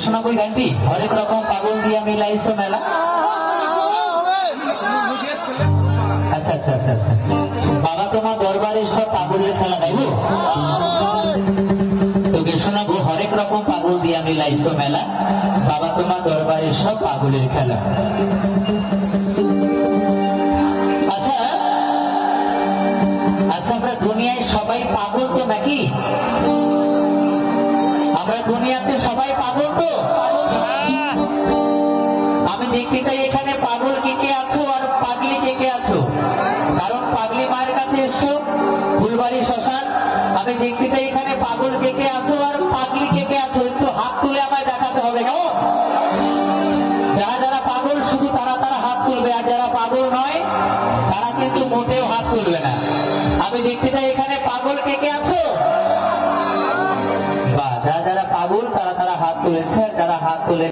শোনা বই গানটি হরেক রকম পাগল দিয়া মিলাইছো মেলা। আচ্ছা আচ্ছা আচ্ছা আচ্ছা, বাবা তোমার দরবারে সব পাগলের খেলা গাইবো, তোকে শোনাবো হরেক রকম পাগল দিয়া মিলাইছো মেলা, বাবা তোমার দরবারে সব পাগলের খেলা। আচ্ছা আচ্ছা, আমরা দুনিয়ায় সবাই পাগল তো নাকি? আমরা দুনিয়াতে সবাই পাগল তো? আমি দেখতে চাই এখানে পাগল কে কে আছো আর পাগলি কে কে আছো। কারণ পাগলি মায়ের কাছে এসছো, ফুলবাড়ি শ্মশান। আমি দেখতে চাই এখানে পাগল কে কে আছো আর পাগলি কে কে আছো, একটু হাত তুলে আমায় দেখাতে হবে। কেমন? যারা যারা পাগল শুধু তারা তারা হাত তুলবে, আর যারা পাগল নয় তারা কিন্তু মোটেও হাত তুলবে না। আমি দেখতে চাই এখানে পাগল কে কে আছো। বা যারা যারা পাগল তারা তারা হাত তুলেছে, যারা হাত তুলে